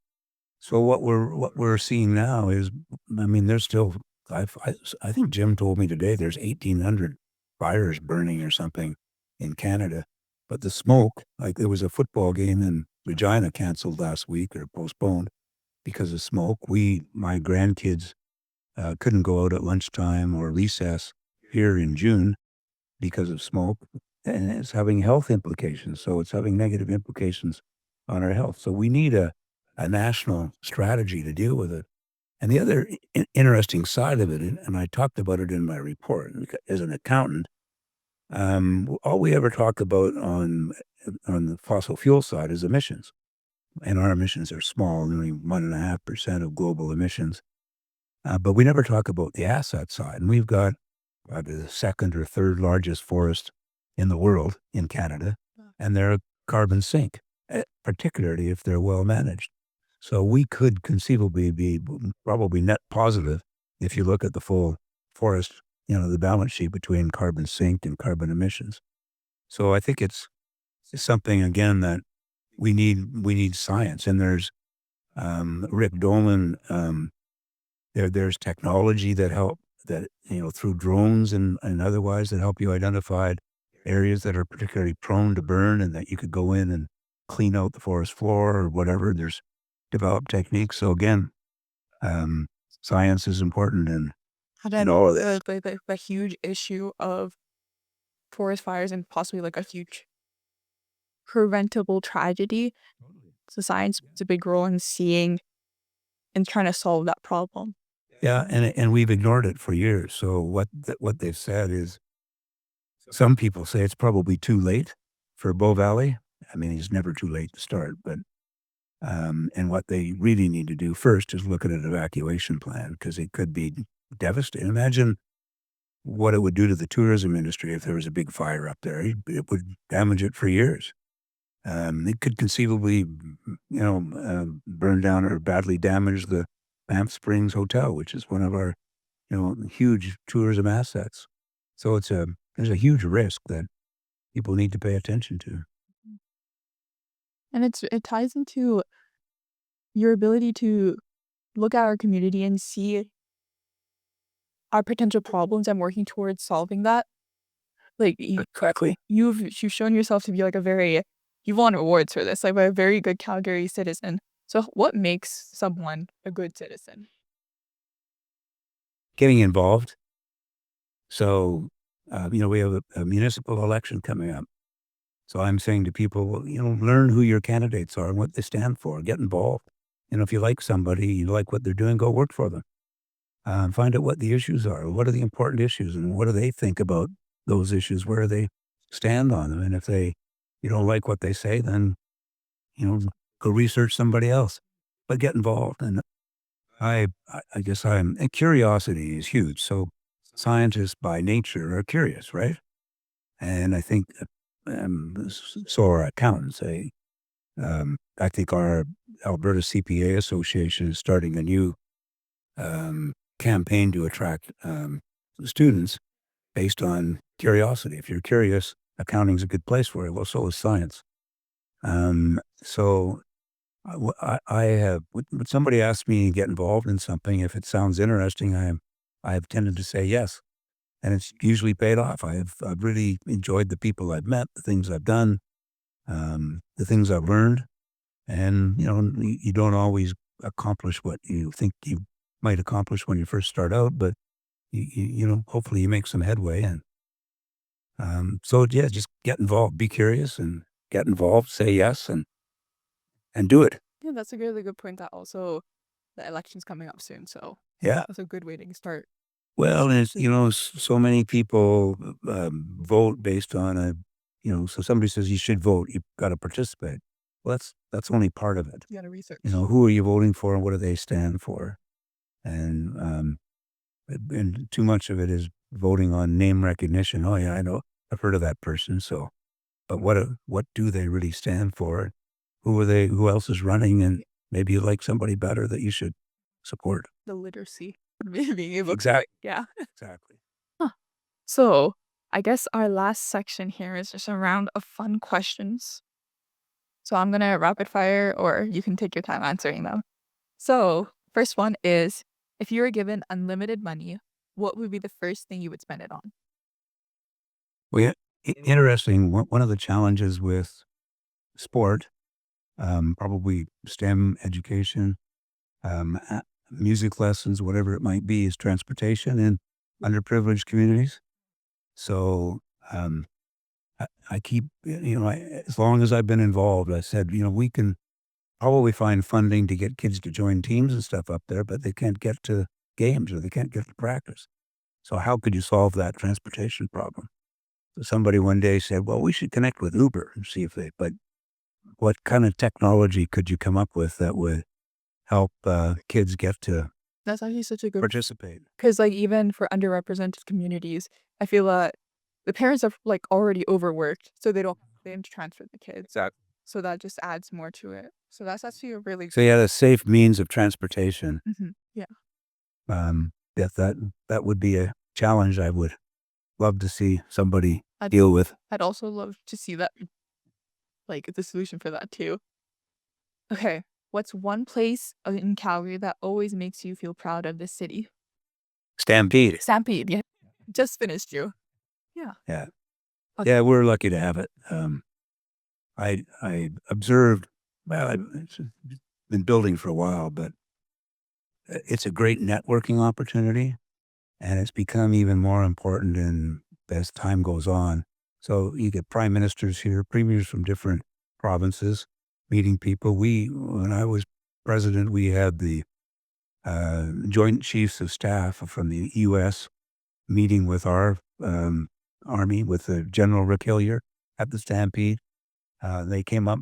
So what we're seeing now is, I mean, there's still, I think Jim told me today there's 1,800 fires burning or something in Canada, but the smoke, like there was a football game in Regina canceled last week or postponed because of smoke. My grandkids couldn't go out at lunchtime or recess here in June because of smoke, and it's having health implications. So it's having negative implications on our health. So we need a national strategy to deal with it. And the other interesting side of it, and I talked about it in my report as an accountant, all we ever talk about on the fossil fuel side is emissions, and our emissions are small, only 1.5% of global emissions. But we never talk about the asset side, and we've got the second or third largest forest in the world in Canada, and they're a carbon sink, particularly if they're well managed. So we could conceivably be probably net positive if you look at the full forest, the balance sheet between carbon sink and carbon emissions. So I think it's something again that we need science, and there's Rick Dolan. There's technology that through drones and otherwise that help you identify areas that are particularly prone to burn and that you could go in and clean out the forest floor or whatever. There's developed techniques. So again, um, science is important How in that all of this. the huge issue of forest fires and possibly like a huge preventable tragedy. So science plays a big role in seeing and trying to solve that problem. Yeah, and we've ignored it for years. So what they've said is some people say it's probably too late for Bow Valley. I mean, it's never too late to start, but and what they really need to do first is look at an evacuation plan because it could be devastating. Imagine what it would do to the tourism industry if there was a big fire up there. It would damage it for years. It could conceivably, burn down or badly damage the Banff Springs Hotel, which is one of our, huge tourism assets. So there's a huge risk that people need to pay attention to. And it ties into your ability to look at our community and see our potential problems and working towards solving that. Like Exactly. you've shown yourself to be like a very you've won awards for this, like a very good Calgary citizen. So what makes someone a good citizen? Getting involved. So, we have a municipal election coming up. So I'm saying to people, well, learn who your candidates are and what they stand for. Get involved. If you like somebody, you like what they're doing, go work for them. Find out what the issues are. What are the important issues, and what do they think about those issues? Where do they stand on them? And if you don't like what they say, then you know, go research somebody else. But get involved. And I guess and curiosity is huge. So scientists by nature are curious, right? And I think so are accountants. I think our Alberta CPA Association is starting a new campaign to attract students based on curiosity. If you're curious, accounting's a good place for it. Well, so is science. So I have, when somebody asks me to get involved in something, if it sounds interesting, I've tended to say yes. And it's usually paid off. I've really enjoyed the people I've met, the things I've done, the things I've learned. And, you don't always accomplish what you think you might accomplish when you first start out, but hopefully you make some headway. And so yeah, just get involved, be curious, and get involved. Say yes, and do it. Yeah, that's a really good point that also the election's coming up soon. So Yeah. that's a good way to start. Well, and it's so many people vote based on so somebody says you should vote, you've got to participate. Well, that's only part of it. You gotta research. Who are you voting for, and what do they stand for? And too much of it is voting on name recognition. Oh yeah, I know, I've heard of that person. So, but what do they really stand for? Who are they? Who else is running? And maybe you like somebody better that you should support. The literacy. Being able Exactly. yeah. Exactly. Huh. So, I guess our last section here is just a round of fun questions. So I'm gonna rapid fire, or you can take your time answering them. So, first one is, if you were given unlimited money, what would be the first thing you would spend it on? Well, yeah, interesting. One of the challenges with sport, probably STEM education, music lessons, whatever it might be, is transportation in underprivileged communities. So I keep, as long as I've been involved, I said, we can probably find funding to get kids to join teams and stuff up there, but they can't get to games or they can't get to practice. So how could you solve that transportation problem? So somebody one day said, well, we should connect with Uber and see if but what kind of technology could you come up with that would help kids get to That's actually such a good participate? because like even for underrepresented communities, I feel that the parents are like already overworked, so they have to transfer the kids. Exactly. So that just adds more to it. So that's actually a really So yeah, the safe means of transportation. yeah. That would be a challenge I would love to see somebody I'd deal with. I'd also love to see that like the solution for that too. Okay, what's one place in Calgary that always makes you feel proud of the city? Stampede. Stampede, yeah. Just finished you. Yeah. Yeah. Okay. Yeah, we're lucky to have it. I observed, well, it's been building for a while, but it's a great networking opportunity, and it's become even more important as time goes on. So you get prime ministers here, premiers from different provinces, meeting people. When I was president, we had the Joint Chiefs of Staff from the U.S. meeting with our Army, with General Rick Hillier at the Stampede. They came up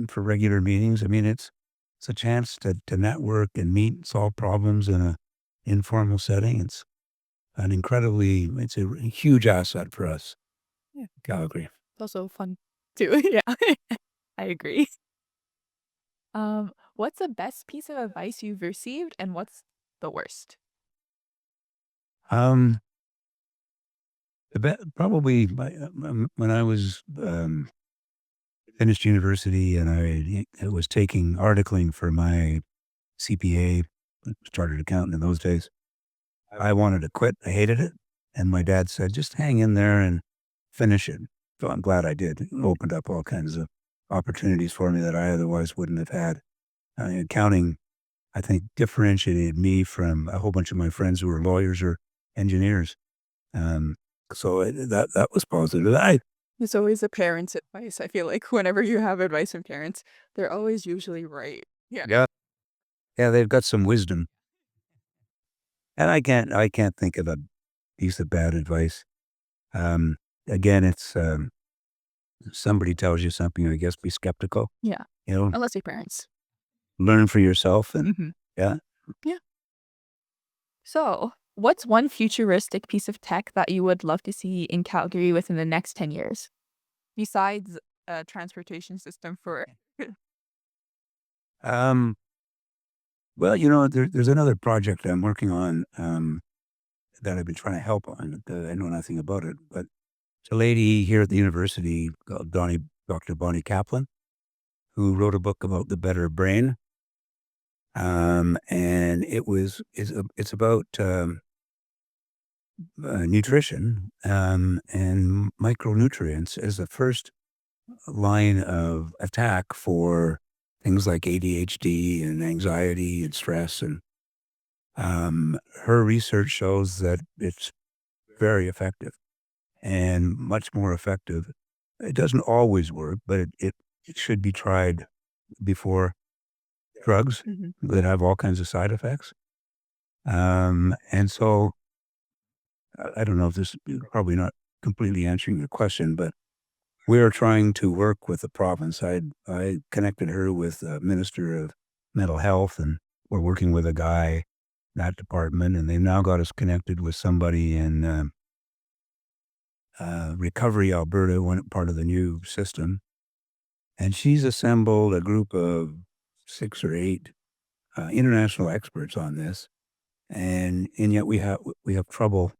for regular meetings. I mean, it's a chance to network and meet and solve problems in a informal setting. It's a huge asset for us. Yeah. Calgary. It's also fun too. Yeah. I agree. What's the best piece of advice you've received and what's the worst? Um, probably when I was finished university and I was taking articling for my CPA, chartered accountant in those days. I wanted to quit. I hated it. And my dad said, just hang in there and finish it. So I'm glad I did. It opened up all kinds of opportunities for me that I otherwise wouldn't have had. Accounting, I think, differentiated me from a whole bunch of my friends who were lawyers or engineers. Um, that was positive. It's always a parent's advice. I feel like whenever you have advice from parents, they're always usually right. Yeah. Yeah, yeah, they've got some wisdom, and I can't think of a piece of bad advice. Um, again, it's somebody tells you something, I guess be skeptical. Yeah. You know, Unless your parents. learn for yourself, and Hmm. yeah. Yeah. So, what's one futuristic piece of tech that you would love to see in Calgary within the next 10 years? Besides a transportation system for Um, well, there's another project I'm working on that I've been trying to help on. I know nothing about it, but it's a lady here at the university called Dr. Bonnie Kaplan, who wrote a book about the better brain. And it's about nutrition and micronutrients as the first line of attack for things like ADHD and anxiety and stress. And her research shows that it's very effective and much more effective. It doesn't always work, but it should be tried before drugs Mhm. that have all kinds of side effects. And so I don't know if this is probably not completely answering your question, but we are trying to work with the province. I connected her with a minister of mental health, and we're working with a guy in that department, and they've now got us connected with somebody in Recovery Alberta, one part of the new system. And she's assembled a group of 6 or 8 international experts on this, and yet we have trouble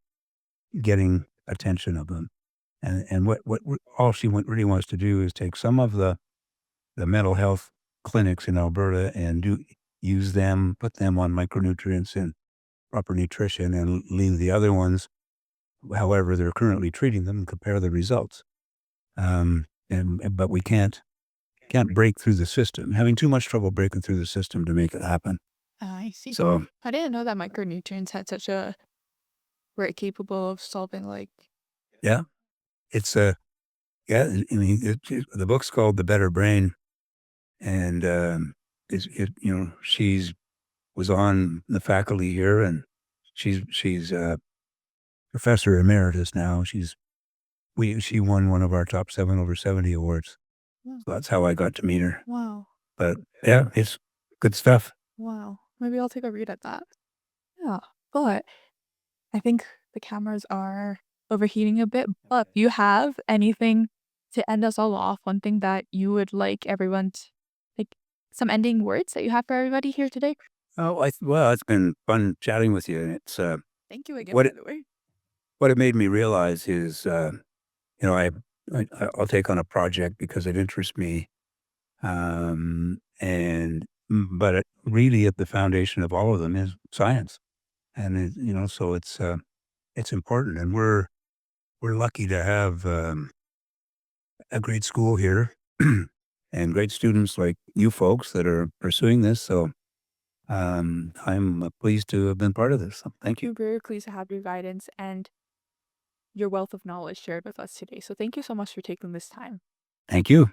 getting attention of them. And what all she really wants to do is take some of the mental health clinics in Alberta and use them, put them on micronutrients and proper nutrition, and leave the other ones however they're currently treating them and compare the results. But we can't break through the system. Having too much trouble breaking through the system to make it happen. I see. So I didn't know that micronutrients had such a were capable of solving like yeah, it's a yeah. I mean, the book's called The Better Brain, and she's was on the faculty here, and she's professor emeritus now. She won one of our top 7 over 70 awards. wow. So that's how I got to meet her. Wow. But yeah, it's good stuff. Wow. Maybe I'll take a read at that. Yeah. But I think the cameras are overheating a bit. But do you have anything to end us all off? One thing that you would like everyone to like some ending words that you have for everybody here today? Oh, well, it's been fun chatting with you. And it's Thank you again, what by it the way. what it made me realize is you know I'll take on a project because it interests me, but really at the foundation of all of them is science, and so it's important, and we're lucky to have a great school here and great students like you folks that are pursuing this. So I'm pleased to have been part of this. So thank you. We're very pleased to have your guidance and your wealth of knowledge shared with us today. So thank you so much for taking this time. Thank you.